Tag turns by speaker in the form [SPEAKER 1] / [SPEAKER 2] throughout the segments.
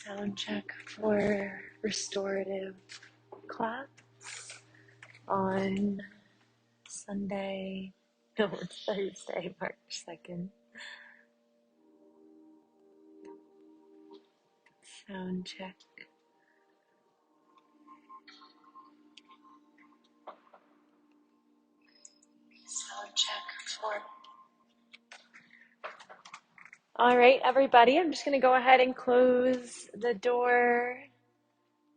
[SPEAKER 1] Sound check for restorative class on Sunday. No, it's Thursday, March 2nd. Sound check. Sound check for. All right, everybody, I'm just going to go ahead and close the door,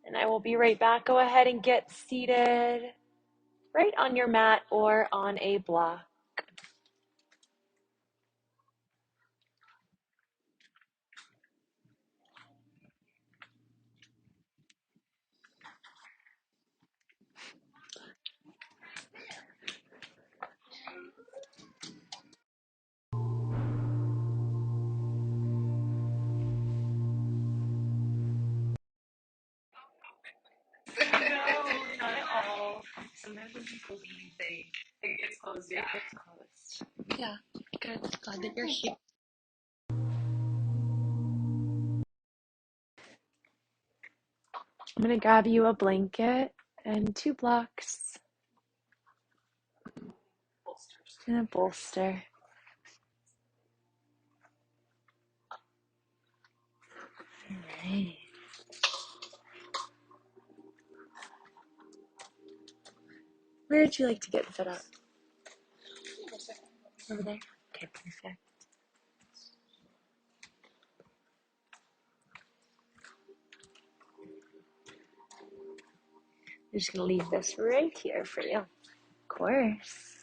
[SPEAKER 1] and I will be right back. Go ahead and get seated right on your mat or on a block. No, not at all. Sometimes when people leave, it gets closed. Yeah, it gets closed. Yeah, good. Glad that you're here. I'm gonna grab you a blanket and 2 blocks and a bolster. All right. Where would you like to get set up? Over there? Okay, perfect. I'm just gonna leave this right here for you. Of course.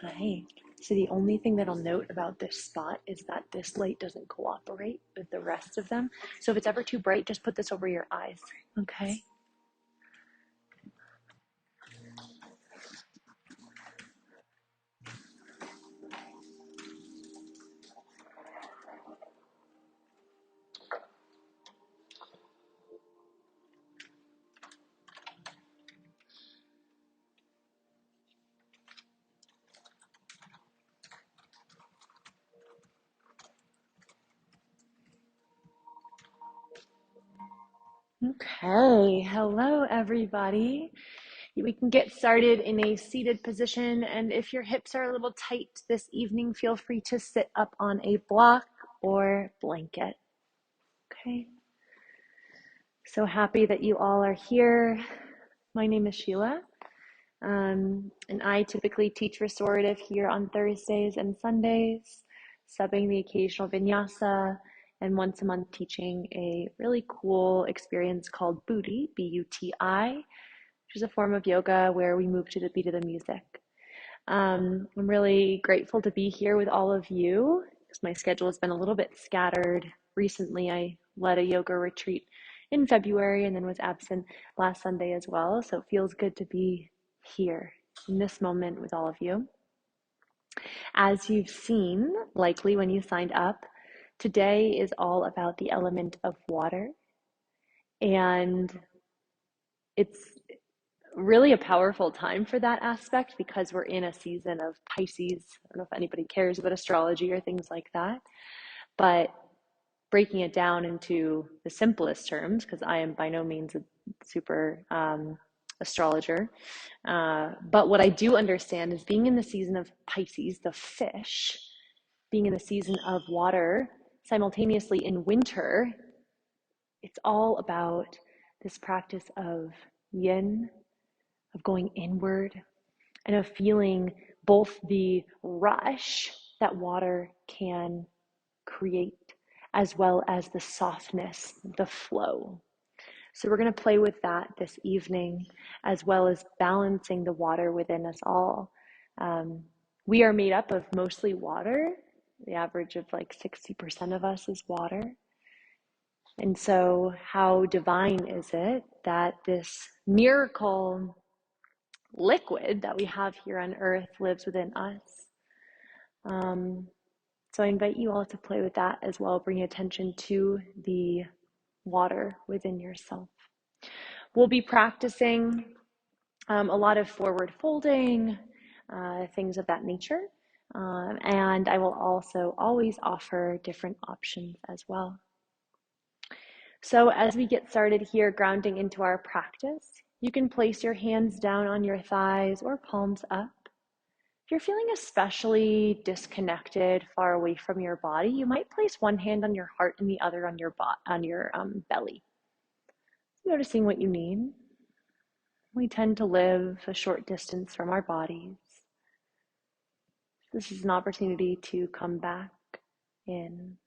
[SPEAKER 1] Right. So the only thing that I'll note about this spot is that this light doesn't cooperate with the rest of them. So if it's ever too bright, just put this over your eyes, okay? Okay, hello everybody. We can get started in a seated position, and if your hips are a little tight this evening, feel free to sit up on a block or blanket. Okay. So happy that you all are here. My name is Sheila, and I typically teach restorative here on Thursdays and Sundays, subbing the occasional vinyasa, and once a month teaching a really cool experience called Booty, B-U-T-I, which is a form of yoga where we move to the beat of the music. I'm really grateful to be here with all of you because my schedule has been a little bit scattered. Recently, I led a yoga retreat in February and then was absent last Sunday as well. So it feels good to be here in this moment with all of you. As you've seen, likely when you signed up, today is all about the element of water. And it's really a powerful time for that aspect because we're in a season of Pisces. I don't know if anybody cares about astrology or things like that, but breaking it down into the simplest terms, because I am by no means a super astrologer, but what I do understand is being in the season of Pisces, the fish, being in the season of water, simultaneously in winter, it's all about this practice of yin, of going inward, and of feeling both the rush that water can create, as well as the softness, the flow. So we're going to play with that this evening, as well as balancing the water within us all. We are made up of mostly water. The average of like 60% of us is water. And so how divine is it that this miracle liquid that we have here on earth lives within us? It's So I invite you all to play with that as well. Bring attention to the water within yourself. We'll be practicing a lot of forward folding, things of that nature. And I will also always offer different options as well. So as we get started here, grounding into our practice, you can place your hands down on your thighs or palms up. If you're feeling especially disconnected, far away from your body, you might place one hand on your heart and the other on your belly. Noticing what you need. We tend to live a short distance from our bodies. This is an opportunity to come back in.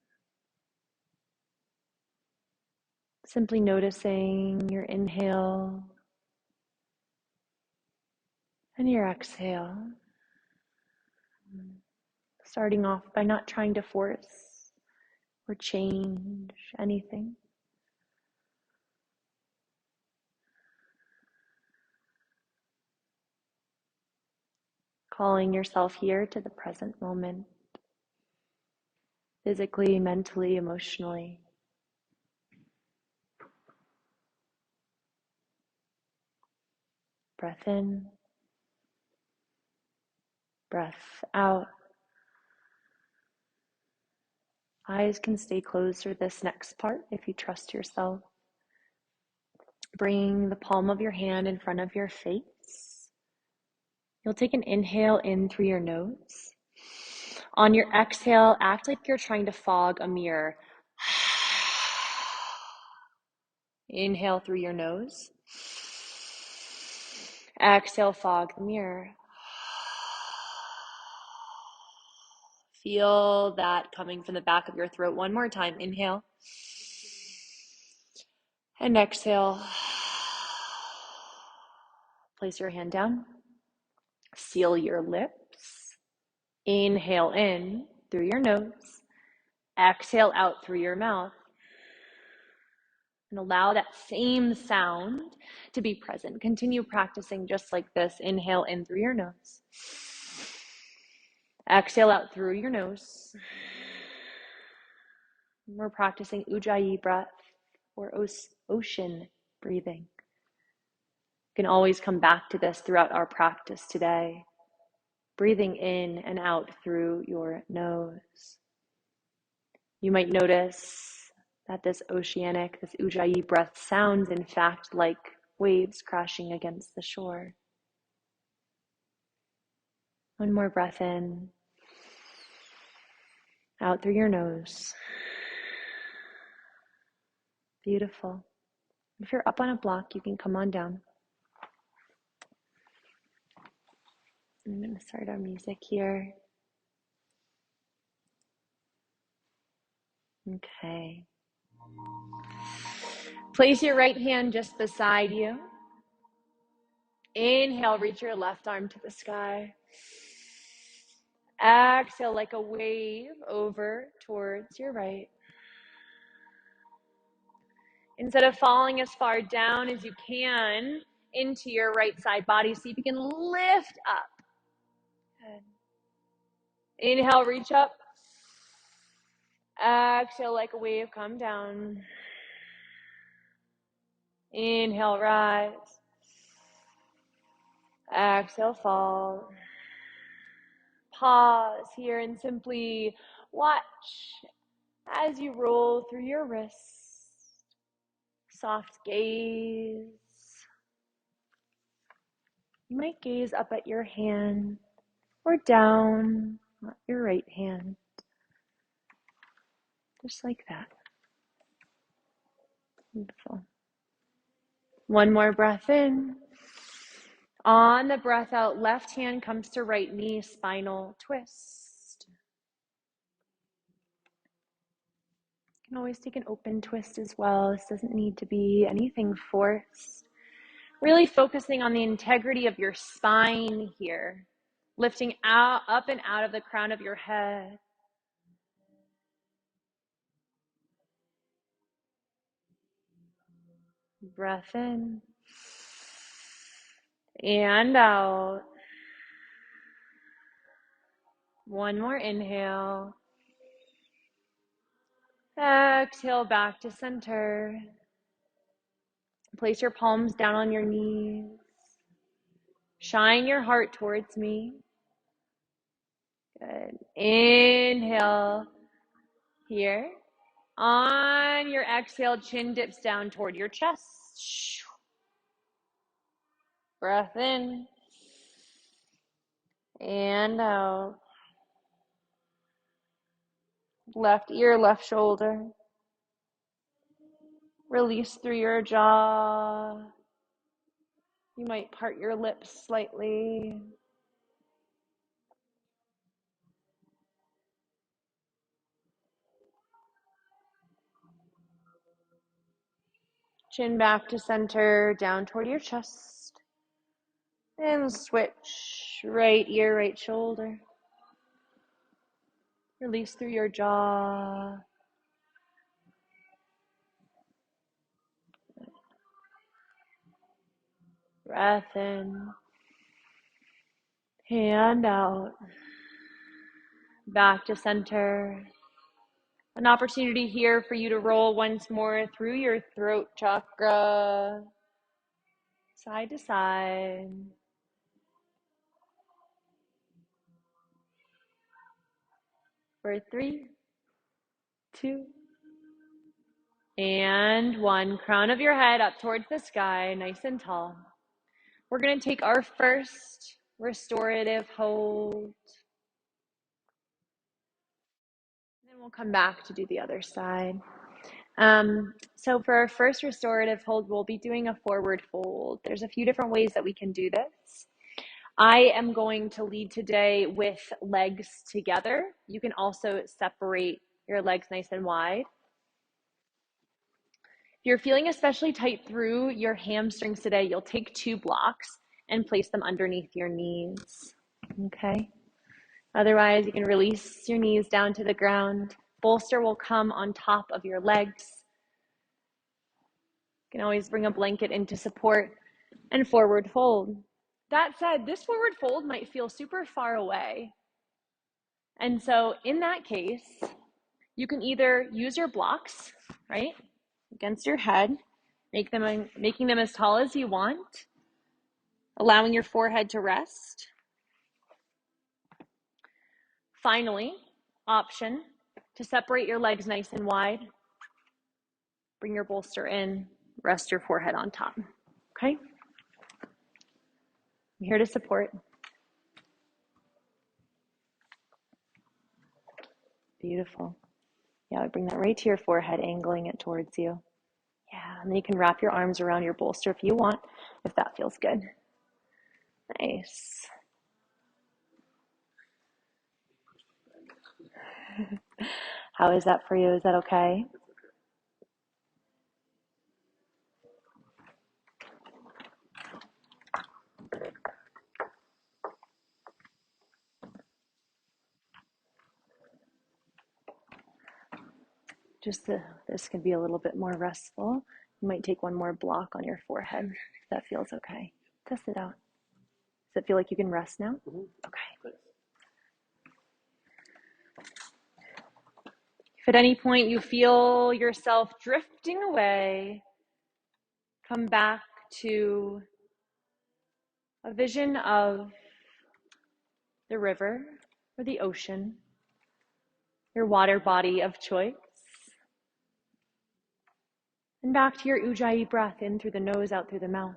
[SPEAKER 1] Simply noticing your inhale and your exhale. Starting off by not trying to force or change anything. Calling yourself here to the present moment, physically, mentally, emotionally. Breath in, breath out. Eyes can stay closed for this next part if you trust yourself. Bring the palm of your hand in front of your face. You'll take an inhale in through your nose. On your exhale, act like you're trying to fog a mirror. Inhale through your nose. Exhale, fog the mirror. Feel that coming from the back of your throat. One more time. Inhale. And exhale. Place your hand down. Seal your lips. Inhale in through your nose. Exhale out through your mouth. And allow that same sound to be present. Continue practicing just like this. Inhale in through your nose. Exhale out through your nose. We're practicing Ujjayi breath or ocean breathing. You can always come back to this throughout our practice today. Breathing in and out through your nose. You might notice that this oceanic, this Ujjayi breath sounds in fact like waves crashing against the shore. One more breath in, out through your nose. Beautiful. If you're up on a block, you can come on down. I'm going to start our music here. Okay. Place your right hand just beside you. Inhale, reach your left arm to the sky. Exhale like a wave over towards your right. Instead of falling as far down as you can into your right side body, see if you can lift up. Good. Inhale, reach up. Exhale like a wave, come down. Inhale, rise. Exhale, fall. Pause here and simply watch as you roll through your wrists. Soft gaze. You might gaze up at your hand or down at your right hand. Just like that. Beautiful. One more breath in. On the breath out, left hand comes to right knee, spinal twist. You can always take an open twist as well. This doesn't need to be anything forced. Really focusing on the integrity of your spine here. Lifting out, up and out of the crown of your head. Breath in. And out. One more inhale. Exhale back to center. Place your palms down on your knees. Shine your heart towards me. Good. Inhale here. On your exhale, chin dips down toward your chest. Breath in and out. Left ear, left shoulder. Release through your jaw. You might part your lips slightly. Chin back to center, down toward your chest. And switch. Right ear, right shoulder. Release through your jaw. Breath in. Hand out. Back to center. An opportunity here for you to roll once more through your throat chakra. Side to side. For 3, 2, and 1. Crown of your head up towards the sky, nice and tall. We're going to take our first restorative hold. Then we'll come back to do the other side. So for our first restorative hold, we'll be doing a forward fold. There's a few different ways that we can do this. I am going to lead today with legs together. You can also separate your legs nice and wide. If you're feeling especially tight through your hamstrings today, you'll take 2 blocks and place them underneath your knees. Okay. Otherwise, you can release your knees down to the ground. Bolster will come on top of your legs. You can always bring a blanket into support and forward fold. That said, this forward fold might feel super far away. And so in that case, you can either use your blocks, right, against your head, making them as tall as you want, allowing your forehead to rest. Finally, option to separate your legs nice and wide. Bring your bolster in, rest your forehead on top. Okay? I'm here to support. Beautiful. Yeah, bring that right to your forehead, angling it towards you. Yeah, and then you can wrap your arms around your bolster if you want, if that feels good. Nice. How is that for you? Is that okay? This can be a little bit more restful. You might take one more block on your forehead if that feels okay. Test it out. Does it feel like you can rest now? Okay. If at any point you feel yourself drifting away, come back to a vision of the river or the ocean, your water body of choice, and back to your Ujjayi breath in through the nose, out through the mouth.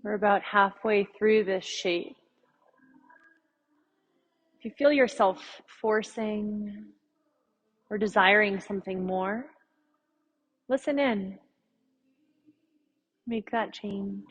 [SPEAKER 1] We're about halfway through this shape. If you feel yourself forcing or desiring something more, listen in. Make that change.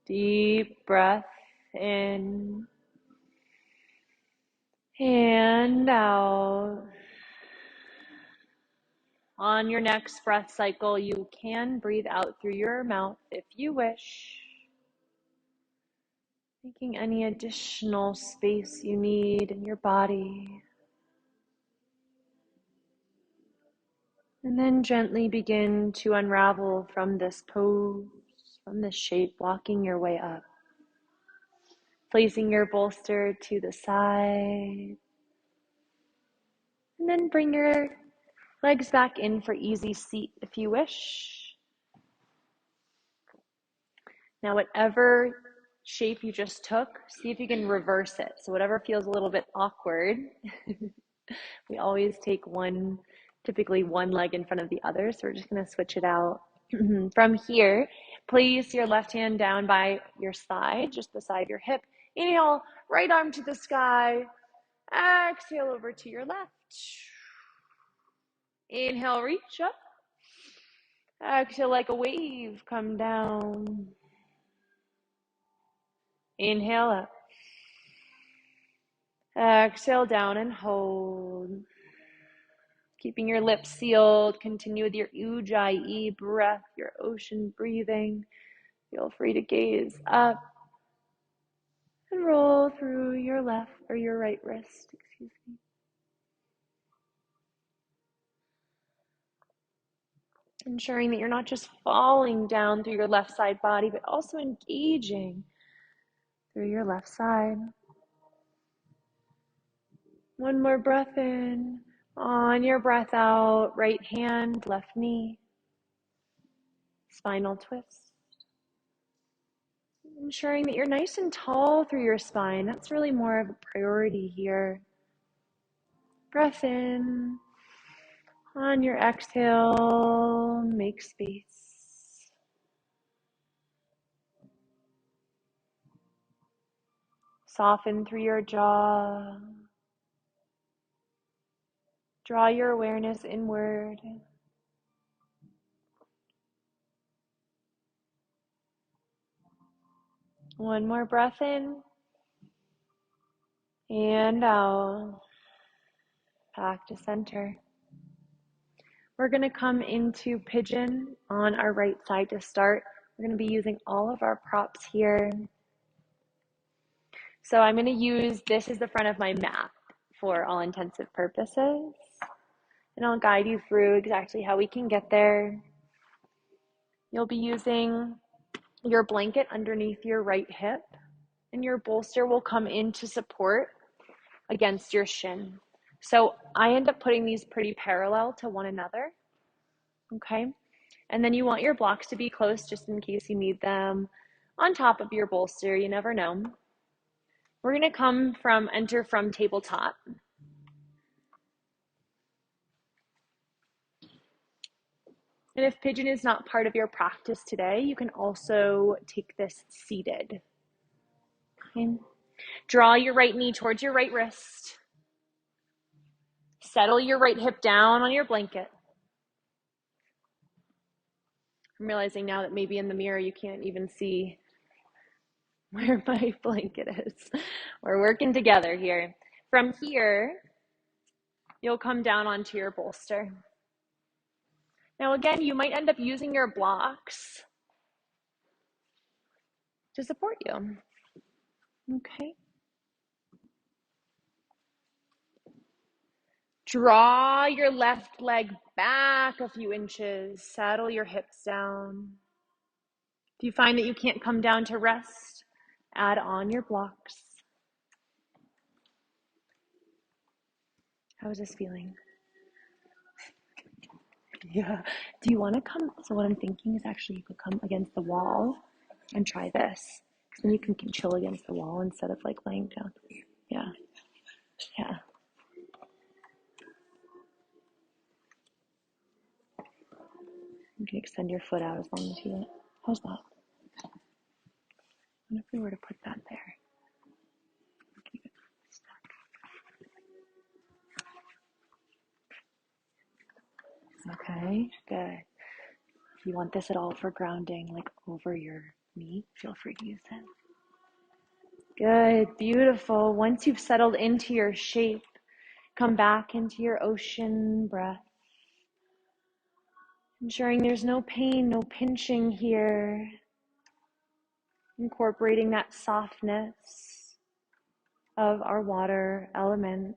[SPEAKER 1] Deep breath in and out. On your next breath cycle, you can breathe out through your mouth if you wish, making any additional space you need in your body. And then gently begin to unravel from this pose, from this shape, walking your way up. Placing your bolster to the side. And then bring your legs back in for easy seat if you wish. Now, whatever shape you just took, see if you can reverse it. So whatever feels a little bit awkward, we always take typically one leg in front of the other. So we're just going to switch it out. From here, place your left hand down by your side, just beside your hip. Inhale, right arm to the sky. Exhale over to your left. Inhale, reach up. Exhale like a wave, come down. Inhale up. Exhale down and hold. Keeping your lips sealed, continue with your ujjayi breath, your ocean breathing. Feel free to gaze up and roll through your left or your right wrist, excuse me. Ensuring that you're not just falling down through your left side body, but also engaging through your left side. One more breath in. On your breath out, right hand, left knee. Spinal twist. Ensuring that you're nice and tall through your spine. That's really more of a priority here. Breath in. On your exhale, make space. Soften through your jaw. Draw your awareness inward. One more breath in and out. Back to center. We're going to come into pigeon on our right side to start. We're going to be using all of our props here. So I'm going to use this as the front of my mat for all intensive purposes. And I'll guide you through exactly how we can get there. You'll be using your blanket underneath your right hip, and your bolster will come in to support against your shin. So I end up putting these pretty parallel to one another, okay? And then you want your blocks to be close just in case you need them on top of your bolster. You never know. We're going to enter from tabletop. And if pigeon is not part of your practice today, you can also take this seated. Okay. Draw your right knee towards your right wrist. Settle your right hip down on your blanket. I'm realizing now that maybe in the mirror you can't even see where my blanket is. We're working together here. From here, you'll come down onto your bolster. Now again, you might end up using your blocks to support you. Okay. Draw your left leg back a few inches. Settle your hips down. If you find that you can't come down to rest, add on your blocks. How is this feeling? Yeah. Do you want to come? So what I'm thinking is actually you could come against the wall and try this. Because then you can chill against the wall instead of like laying down. Yeah. Yeah. You can extend your foot out as long as you want. How's that? What if we were to put that there? Okay, good. If you want this at all for grounding, like over your knee, feel free to use it. Good, beautiful. Once you've settled into your shape, come back into your ocean breath. Ensuring there's no pain, no pinching here. Incorporating that softness of our water element.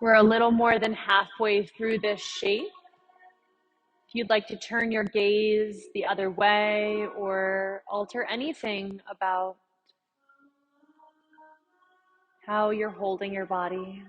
[SPEAKER 1] We're a little more than halfway through this shape. If you'd like to turn your gaze the other way or alter anything about how you're holding your body.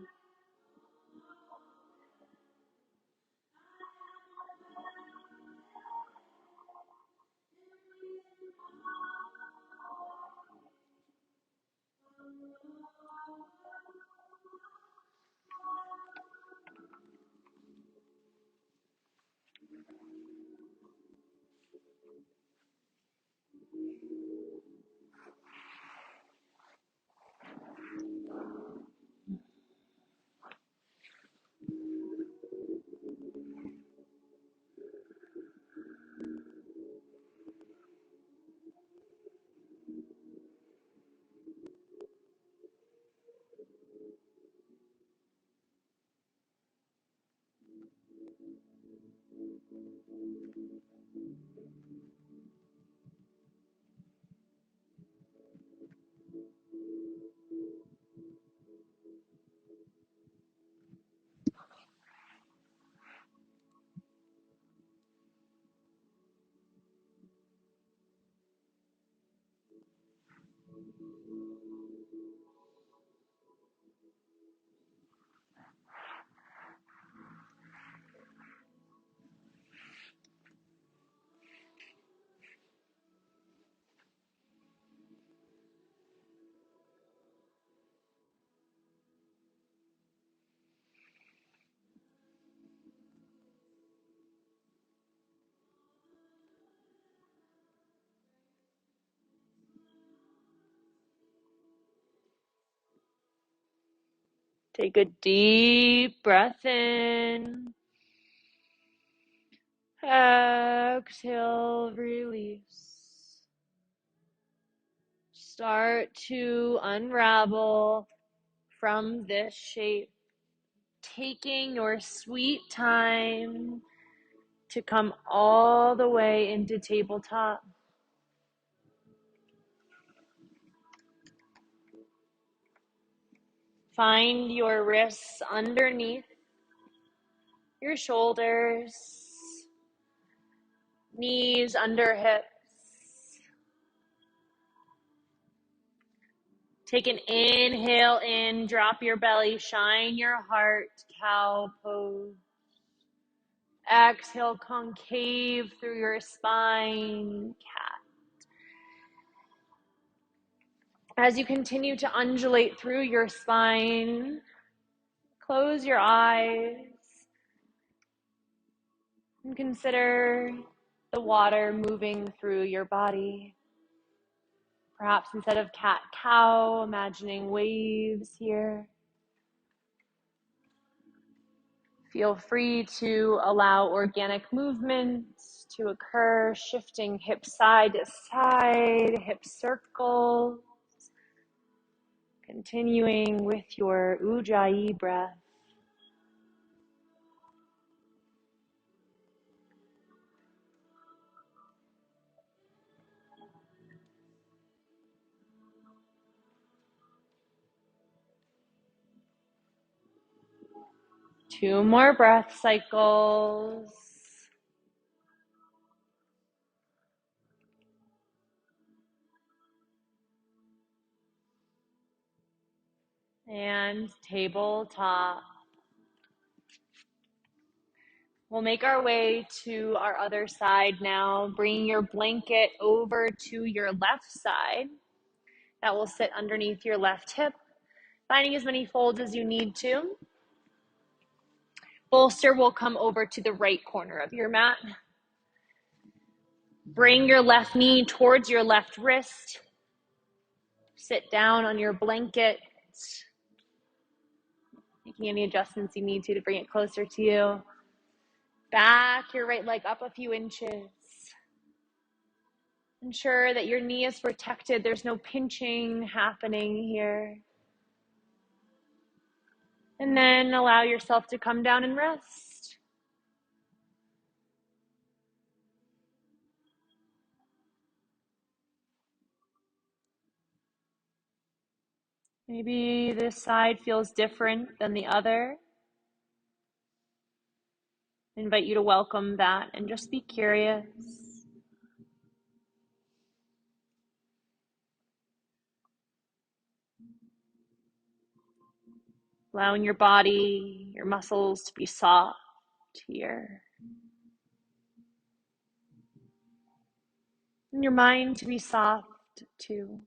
[SPEAKER 1] Take a deep breath in. Exhale, release. Start to unravel from this shape, taking your sweet time to come all the way into tabletop. Find your wrists underneath your shoulders, knees under hips. Take an inhale in, drop your belly, shine your heart, cow pose. Exhale, concave through your spine, cat. As you continue to undulate through your spine, close your eyes and consider the water moving through your body. Perhaps instead of cat-cow, imagining waves here. Feel free to allow organic movements to occur, shifting hip side to side, hip circles. Continuing with your Ujjayi breath. Two more breath cycles. And tabletop. We'll make our way to our other side now, bringing your blanket over to your left side. That will sit underneath your left hip, finding as many folds as you need to. Bolster will come over to the right corner of your mat. Bring your left knee towards your left wrist. Sit down on your blanket, making any adjustments you need to bring it closer to you. Back your right leg up a few inches. Ensure that your knee is protected. There's no pinching happening here. And then allow yourself to come down and rest. Maybe this side feels different than the other. I invite you to welcome that and just be curious. Allowing your body, your muscles to be soft here. And your mind to be soft too.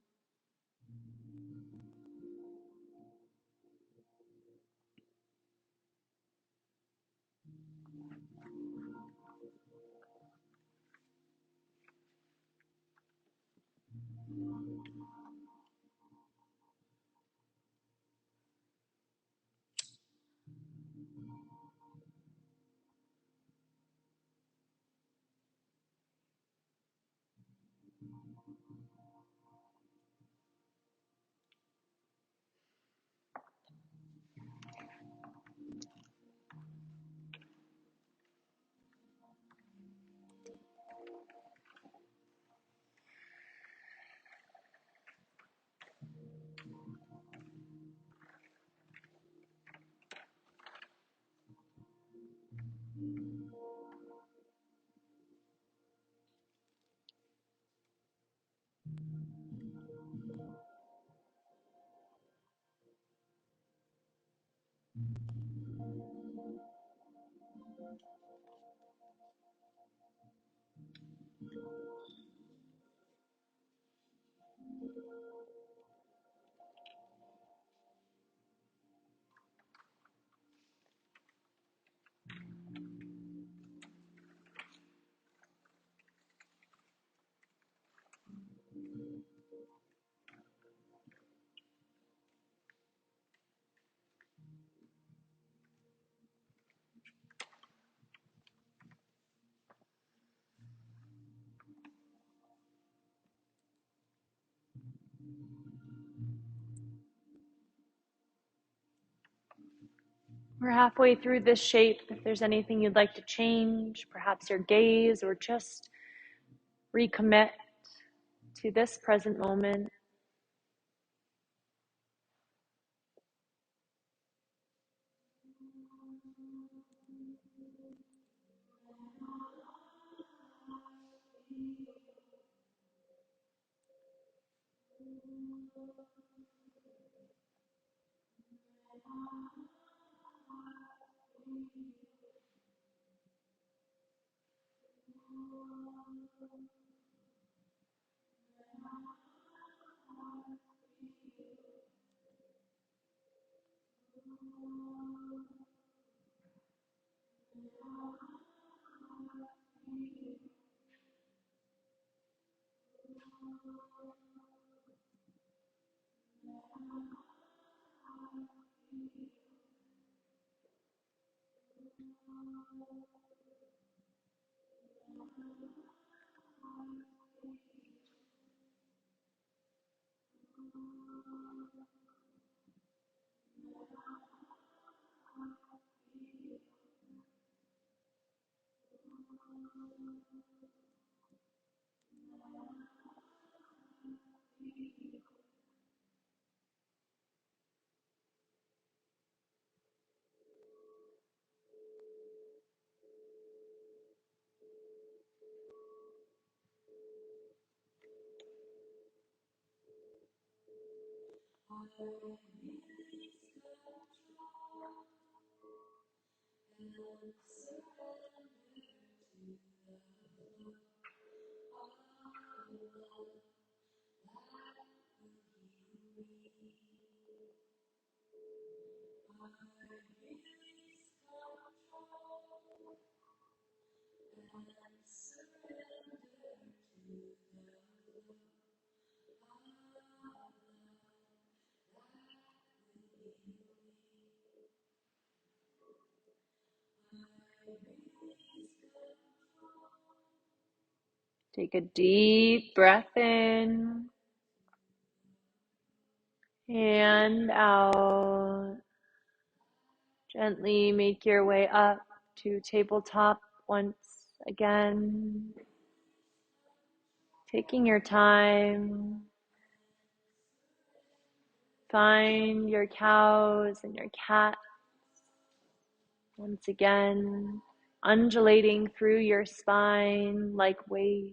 [SPEAKER 1] We're halfway through this shape. If there's anything you'd like to change, perhaps your gaze, or just recommit to this present moment. Take a deep breath in and out. Gently make your way up to tabletop once again. Taking your time. Find your cows and your cat. Once again, undulating through your spine like waves.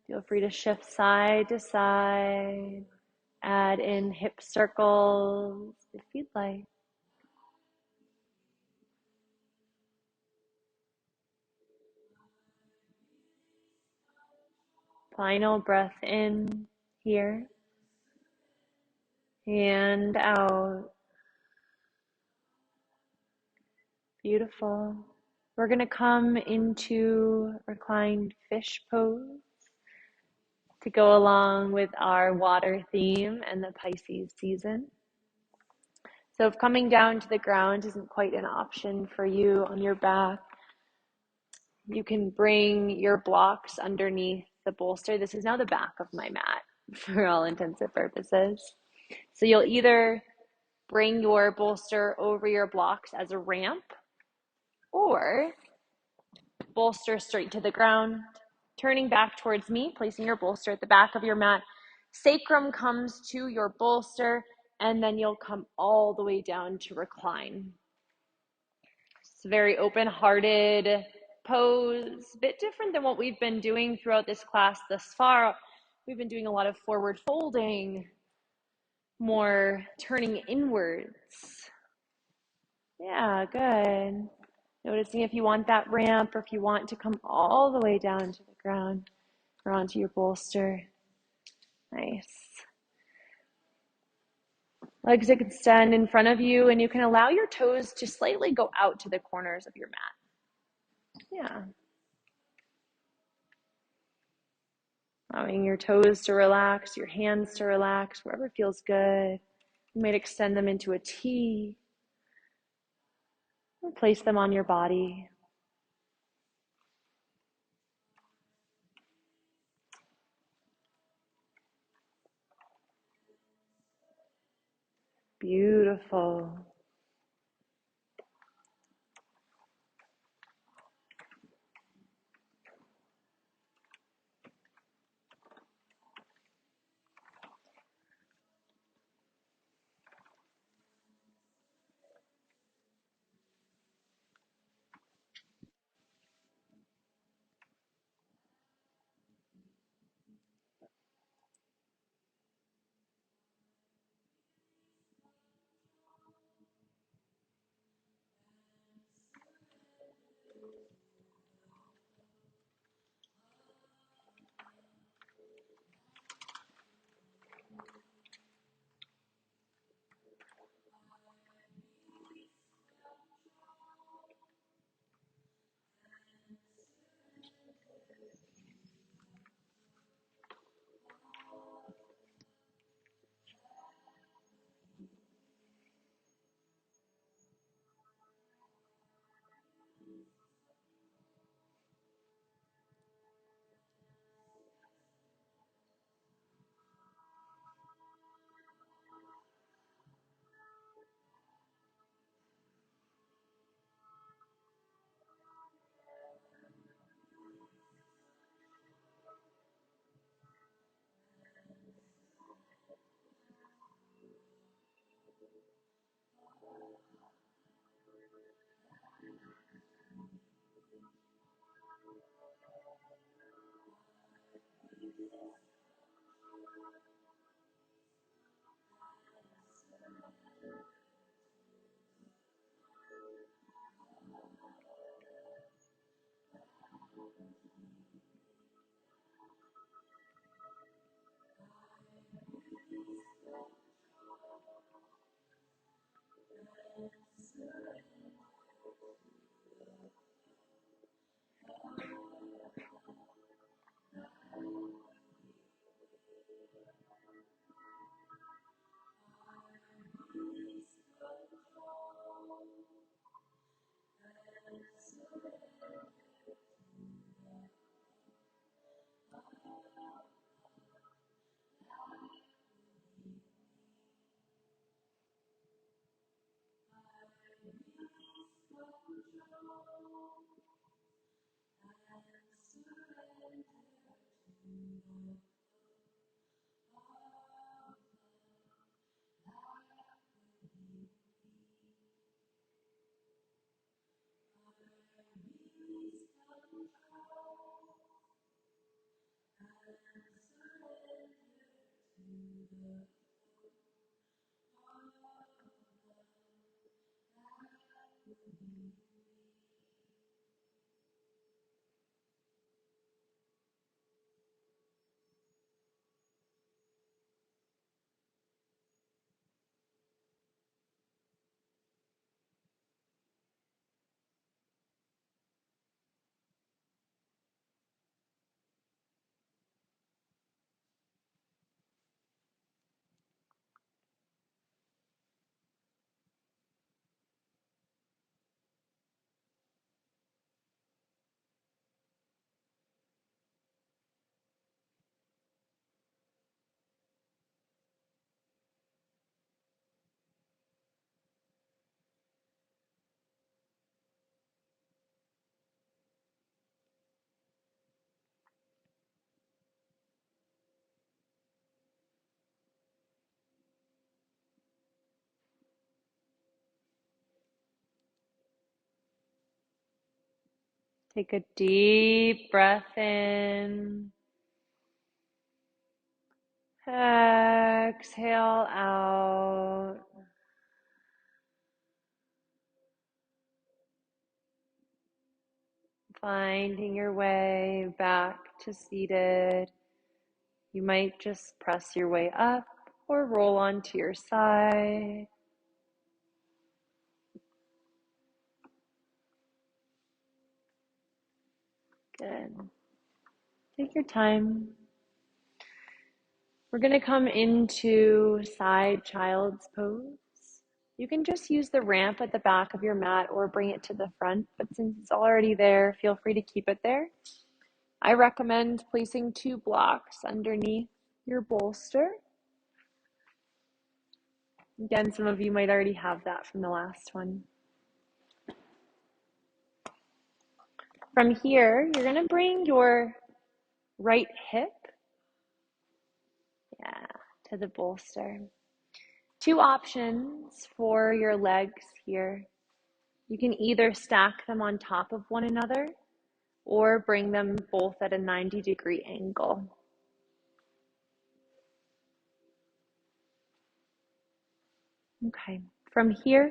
[SPEAKER 1] Feel free to shift side to side. Add in hip circles if you'd like. Final breath in here and out. Beautiful. We're going to come into reclined fish pose to go along with our water theme and the Pisces season. So if coming down to the ground isn't quite an option for you on your back, you can bring your blocks underneath the bolster. This is now the back of my mat for all intents and purposes. So you'll either bring your bolster over your blocks as a ramp or bolster straight to the ground, turning back towards me, placing your bolster at the back of your mat. Sacrum comes to your bolster, and then you'll come all the way down to recline. It's a very open-hearted pose, a bit different than what we've been doing throughout this class thus far. We've been doing a lot of forward folding, more turning inwards. Yeah, good. Noticing if you want that ramp or if you want to come all the way down to the ground or onto your bolster. Nice. Legs extend in front of you, and you can allow your toes to slightly go out to the corners of your mat. Yeah. Allowing your toes to relax, your hands to relax, wherever feels good. You might extend them into a T or place them on your body. Beautiful. Take a deep breath in. Exhale out. Finding your way back to seated. You might just press your way up or roll onto your side. Good. Take your time. We're going to come into side child's pose. You can just use the ramp at the back of your mat or bring it to the front, but since it's already there, feel free to keep it there. I recommend placing 2 blocks underneath your bolster. Again, some of you might already have that from the last one. From here, you're going to bring your right hip, to the bolster. 2 options for your legs here. You can either stack them on top of one another or bring them both at a 90-degree angle. Okay, from here,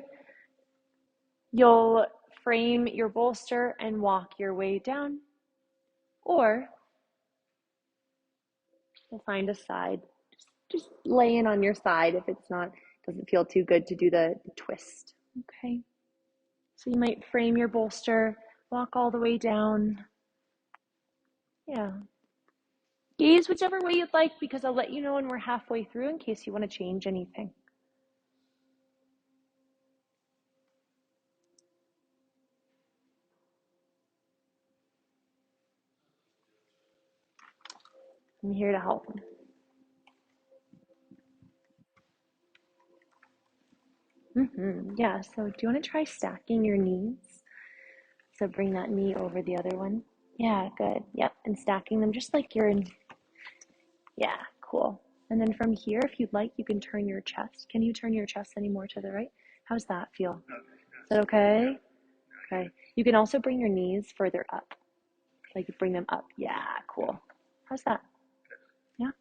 [SPEAKER 1] you'll frame your bolster and walk your way down, or you'll find a side. Just lay in on your side if it's not, doesn't feel too good to do the twist. Okay, so you might frame your bolster, walk all the way down. Yeah. Gaze whichever way you'd like, because I'll let you know when we're halfway through in case you want to change anything. I'm here to help. Yeah, so do you want to try stacking your knees? So bring that knee over the other one. Yeah, good. Yep, and stacking them just like you're in. Yeah, cool. And then from here, if you'd like, you can turn your chest. Can you turn your chest any more to the right? How's that feel? Is that okay? Okay. You can also bring your knees further up. Like bring them up. Yeah, cool. How's that? Yeah?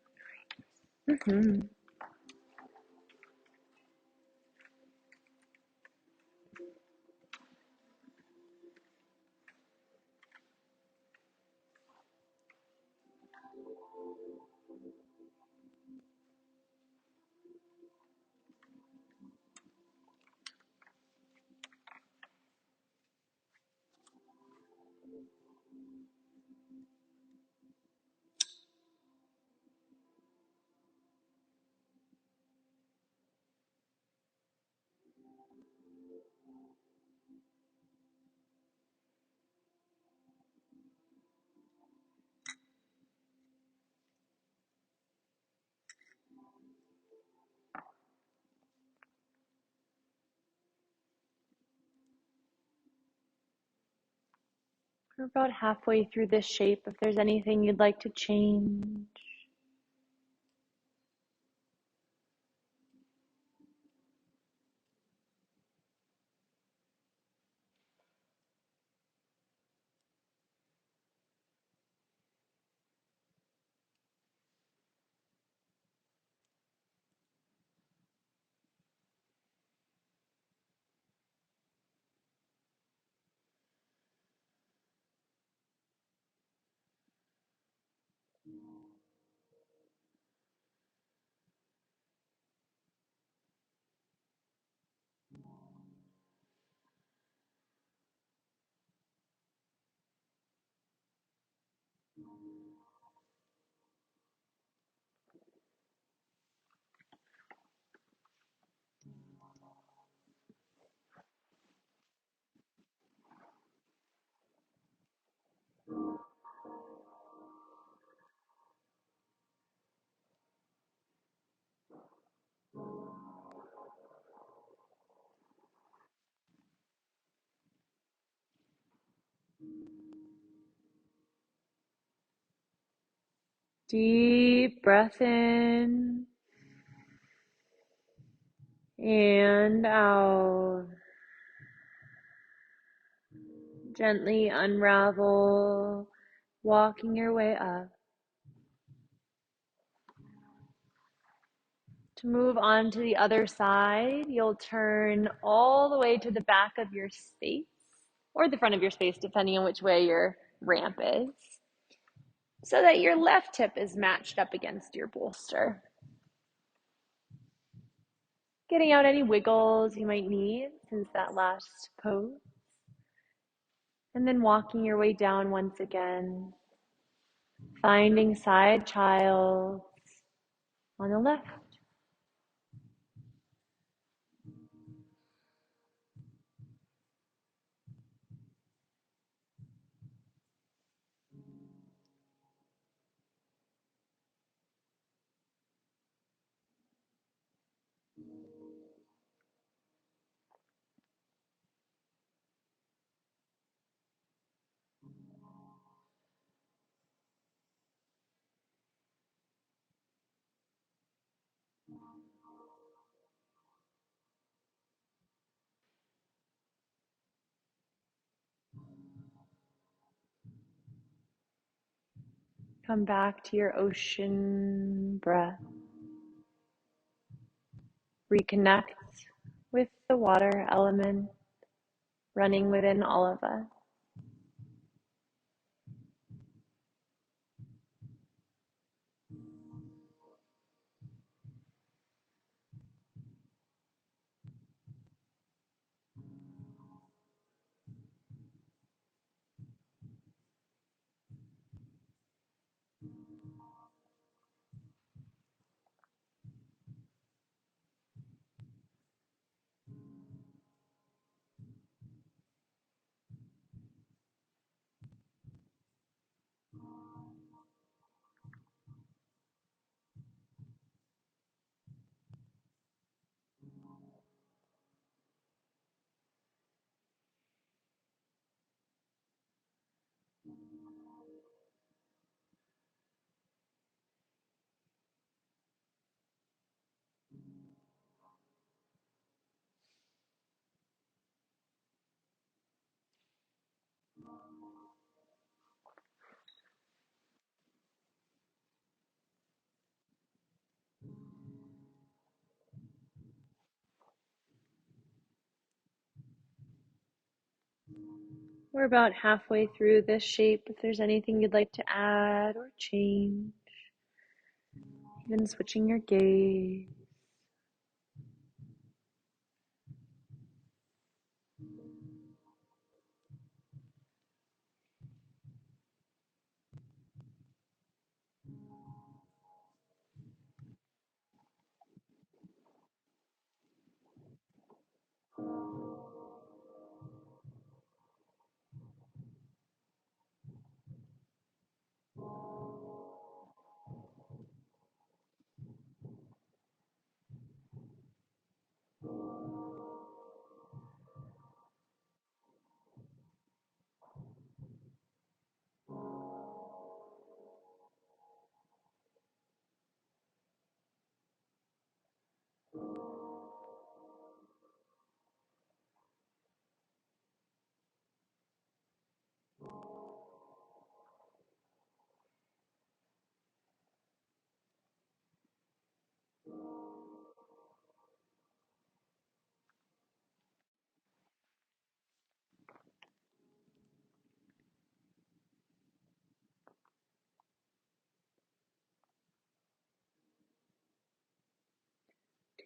[SPEAKER 1] We're about halfway through this shape. If there's anything you'd like to change. Deep breath in and out. Gently unravel, walking your way up. To move on to the other side, you'll turn all the way to the back of your space or the front of your space, depending on which way your ramp is, so that your left hip is matched up against your bolster. Getting out any wiggles you might need since that last pose. And then walking your way down once again, finding side child on the left. Come back to your ocean breath. Reconnect with the water element running within all of us. We're about halfway through this shape. If there's anything you'd like to add or change, even switching your gaze.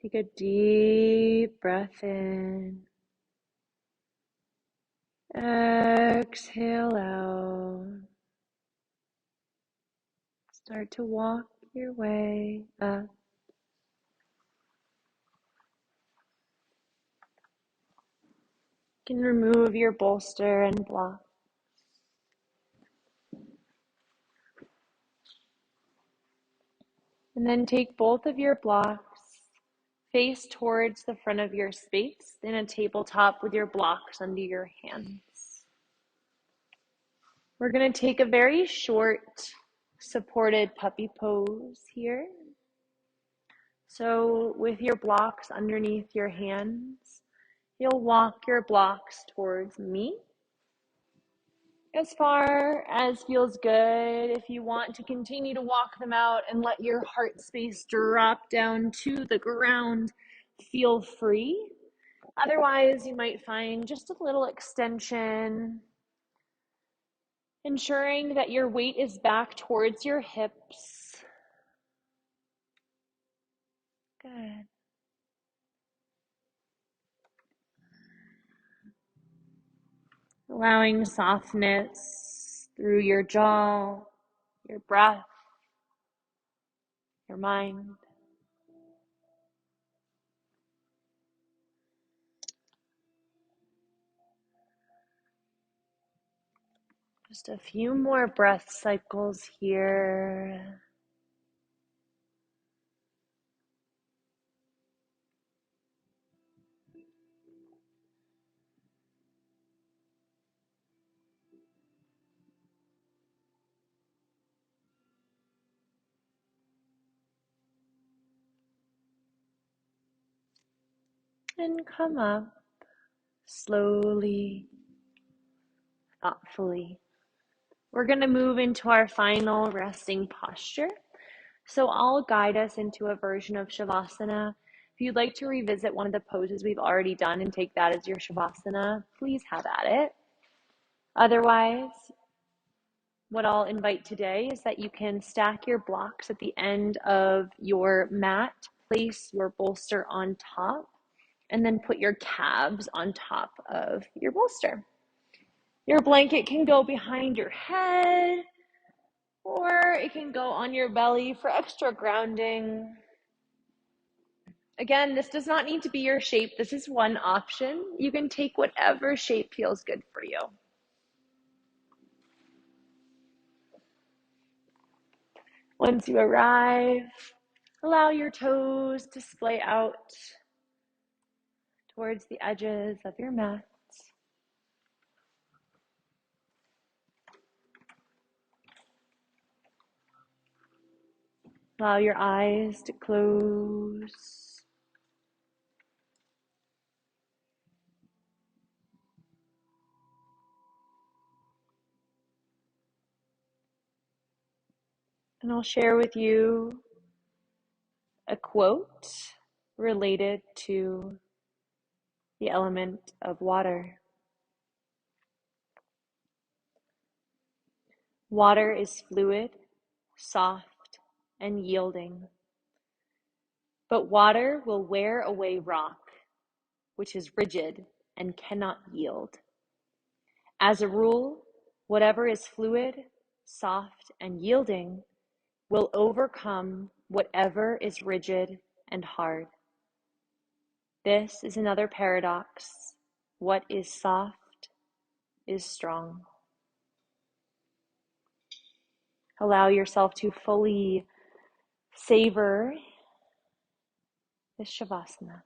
[SPEAKER 1] Take a deep breath in. Exhale out. Start to walk your way up. You can remove your bolster and block. And then take both of your blocks face towards the front of your space in a tabletop with your blocks under your hands. We're going to take a very short supported puppy pose here. So with your blocks underneath your hands, you'll walk your blocks towards me. as far as feels good. If you want to continue to walk them out and let your heart space drop down to the ground, feel free. Otherwise, you might find just a little extension, ensuring that your weight is back towards your hips. Good. Allowing softness through your jaw, your breath, your mind. Just a few more breath cycles here. And come up slowly, thoughtfully. We're going to move into our final resting posture. So I'll guide us into a version of Shavasana. If you'd like to revisit one of the poses we've already done and take that as your Shavasana, please have at it. Otherwise, what I'll invite today is that you can stack your blocks at the end of your mat, place your bolster on top, and then put your calves on top of your bolster. Your blanket can go behind your head, or it can go on your belly for extra grounding. Again, this does not need to be your shape. This is one option. You can take whatever shape feels good for you. Once you arrive, allow your toes to splay out towards the edges of your mat. Allow your eyes to close. And I'll share with you a quote related to the element of water. Water is fluid, soft, and yielding. But water will wear away rock, which is rigid and cannot yield. As a rule, whatever is fluid, soft, and yielding will overcome whatever is rigid and hard. This is another paradox. What is soft is strong. Allow yourself to fully savor this Shavasana.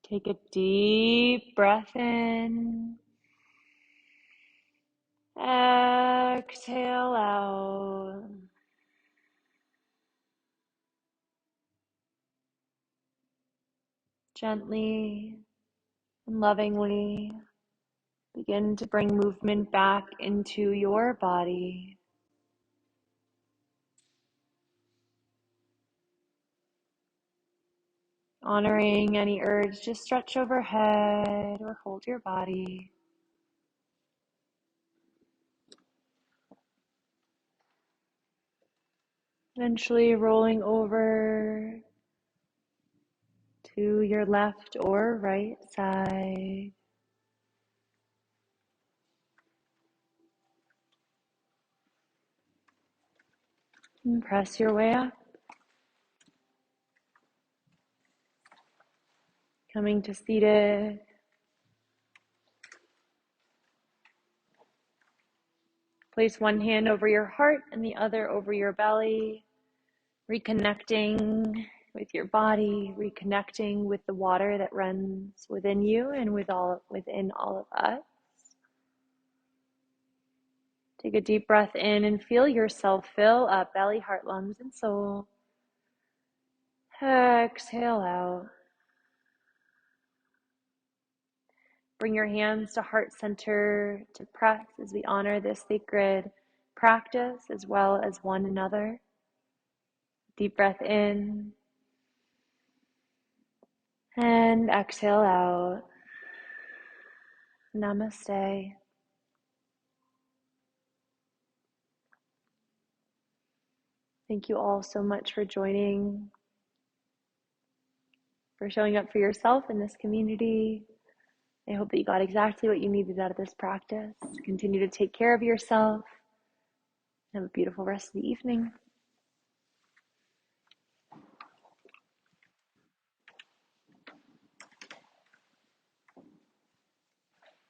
[SPEAKER 1] Take a deep breath in. Exhale out. Gently and lovingly begin to bring movement back into your body. Honoring any urge to stretch overhead or hold your body. Eventually rolling over to your left or right side. And press your way up. Coming to seated. Place one hand over your heart and the other over your belly. Reconnecting with your body, reconnecting with the water that runs within you and within all of us. Take a deep breath in and feel yourself fill up belly, heart, lungs, and soul. Exhale out. Bring your hands to heart center to press as we honor this sacred practice as well as one another. Deep breath in and exhale out. Namaste. Thank you all so much for joining, for showing up for yourself in this community. I hope that you got exactly what you needed out of this practice. Continue to take care of yourself. Have a beautiful rest of the evening.